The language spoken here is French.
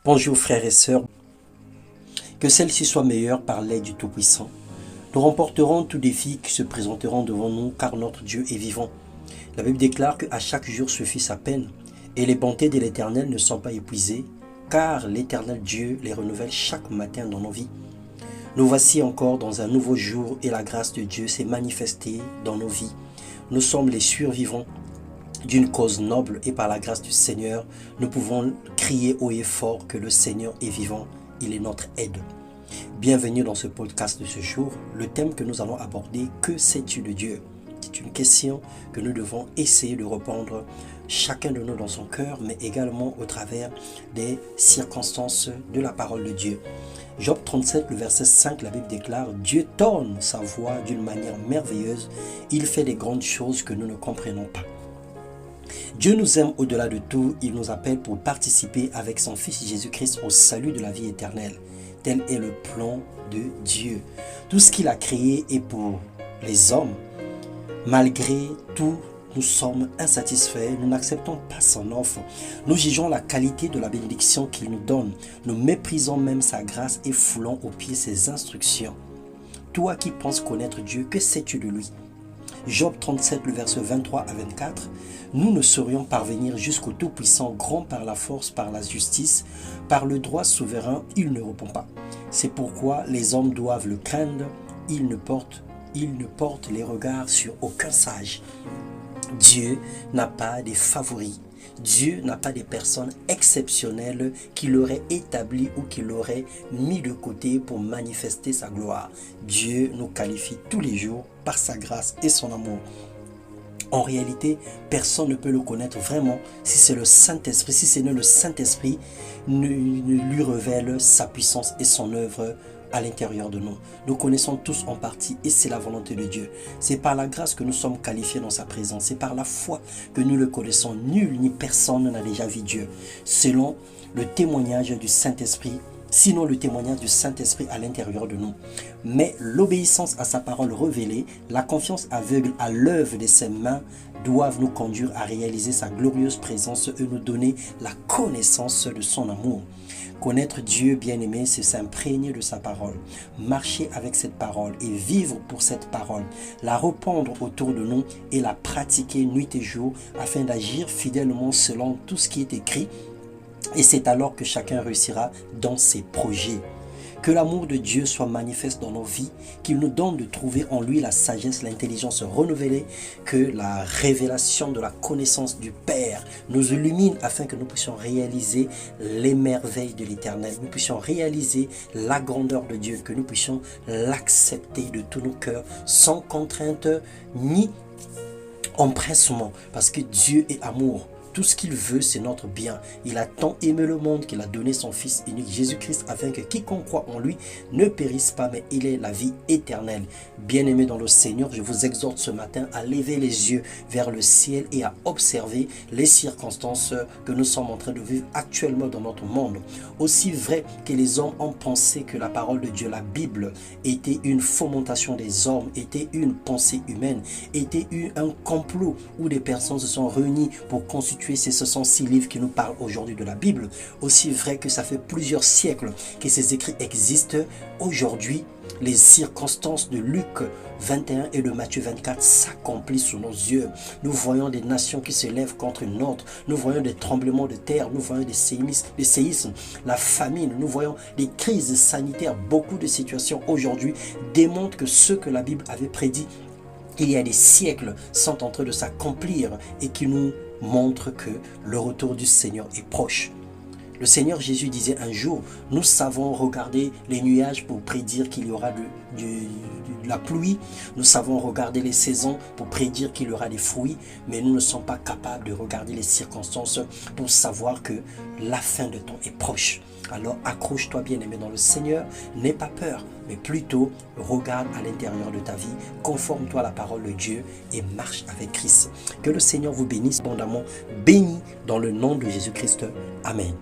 Bonjour frères et sœurs, que celle-ci soit meilleure par l'aide du Tout-Puissant. Nous remporterons tous défis qui se présenteront devant nous car notre Dieu est vivant. La Bible déclare qu'à chaque jour suffit sa peine et les bontés de l'Éternel ne sont pas épuisées car l'Éternel Dieu les renouvelle chaque matin dans nos vies. Nous voici encore dans un nouveau jour et la grâce de Dieu s'est manifestée dans nos vies. Nous sommes les survivants d'une cause noble et par la grâce du Seigneur, nous pouvons crier haut et fort que le Seigneur est vivant, il est notre aide. Bienvenue dans ce podcast de ce jour. Le thème que nous allons aborder, que sais-tu de Dieu? C'est une question que nous devons essayer de répondre chacun de nous dans son cœur, mais également au travers des circonstances de la parole de Dieu. Job 37, le verset 5, la Bible déclare « Dieu tourne sa voix d'une manière merveilleuse, il fait des grandes choses que nous ne comprenons pas. » Dieu nous aime au-delà de tout, il nous appelle pour participer avec son Fils Jésus-Christ au salut de la vie éternelle. Tel est le plan de Dieu. Tout ce qu'il a créé est pour les hommes. Malgré tout, nous sommes insatisfaits, nous n'acceptons pas son offre. Nous jugeons la qualité de la bénédiction qu'il nous donne. Nous méprisons même sa grâce et foulons aux pieds ses instructions. Toi qui penses connaître Dieu, que sais-tu de lui? Job 37, le verset 23 à 24. Nous ne saurions parvenir jusqu'au Tout-Puissant, grand par la force, par la justice, par le droit souverain, il ne répond pas. C'est pourquoi les hommes doivent le craindre, il ne porte les regards sur aucun sage. Dieu n'a pas des favoris. Dieu n'a pas des personnes exceptionnelles qu'il aurait établies ou qu'il aurait mis de côté pour manifester sa gloire. Dieu nous qualifie tous les jours par sa grâce et son amour. En réalité, personne ne peut le connaître vraiment si c'est le Saint-Esprit, si ce n'est le Saint-Esprit ne lui révèle sa puissance et son œuvre à l'intérieur de nous. Nous connaissons tous en partie et c'est la volonté de Dieu. C'est par la grâce que nous sommes qualifiés dans sa présence. C'est par la foi que nous le connaissons. Nul ni personne n'a déjà vu Dieu. Selon le témoignage du Saint-Esprit, sinon le témoignage du Saint-Esprit à l'intérieur de nous. Mais l'obéissance à sa parole révélée, la confiance aveugle à l'œuvre de ses mains doivent nous conduire à réaliser sa glorieuse présence et nous donner la connaissance de son amour. Connaître Dieu bien-aimé, c'est s'imprégner de sa parole, marcher avec cette parole et vivre pour cette parole, la répandre autour de nous et la pratiquer nuit et jour afin d'agir fidèlement selon tout ce qui est écrit. Et c'est alors que chacun réussira dans ses projets. Que l'amour de Dieu soit manifeste dans nos vies, qu'il nous donne de trouver en lui la sagesse, l'intelligence renouvelée, que la révélation de la connaissance du Père nous illumine afin que nous puissions réaliser les merveilles de l'Éternel, nous puissions réaliser la grandeur de Dieu, que nous puissions l'accepter de tous nos cœurs, sans contrainte ni empressement, parce que Dieu est amour. Tout ce qu'il veut, c'est notre bien. Il a tant aimé le monde qu'il a donné son Fils unique, Jésus-Christ, afin que quiconque croit en lui ne périsse pas, mais il ait la vie éternelle. Bien-aimés dans le Seigneur, je vous exhorte ce matin à lever les yeux vers le ciel et à observer les circonstances que nous sommes en train de vivre actuellement dans notre monde. Aussi vrai que les hommes ont pensé que la parole de Dieu, la Bible, était une fomentation des hommes, était une pensée humaine, était un complot où des personnes se sont réunies pour constituer ces 66 livres qui nous parlent aujourd'hui de la Bible, aussi vrai que ça fait plusieurs siècles que ces écrits existent, aujourd'hui, les circonstances de Luc 21 et de Matthieu 24 s'accomplissent sous nos yeux. Nous voyons des nations qui se lèvent contre une autre. Nous voyons des tremblements de terre. Nous voyons des séismes, la famine. Nous voyons des crises sanitaires. Beaucoup de situations aujourd'hui démontrent que ce que la Bible avait prédit il y a des siècles sont en train de s'accomplir et qui nous montre que le retour du Seigneur est proche. Le Seigneur Jésus disait un jour, nous savons regarder les nuages pour prédire qu'il y aura de la pluie, nous savons regarder les saisons pour prédire qu'il y aura des fruits, mais nous ne sommes pas capables de regarder les circonstances pour savoir que la fin de temps est proche. Alors accroche-toi bien-aimé dans le Seigneur, n'aie pas peur, mais plutôt regarde à l'intérieur de ta vie, conforme-toi à la parole de Dieu et marche avec Christ. Que le Seigneur vous bénisse abondamment, béni dans le nom de Jésus-Christ. Amen.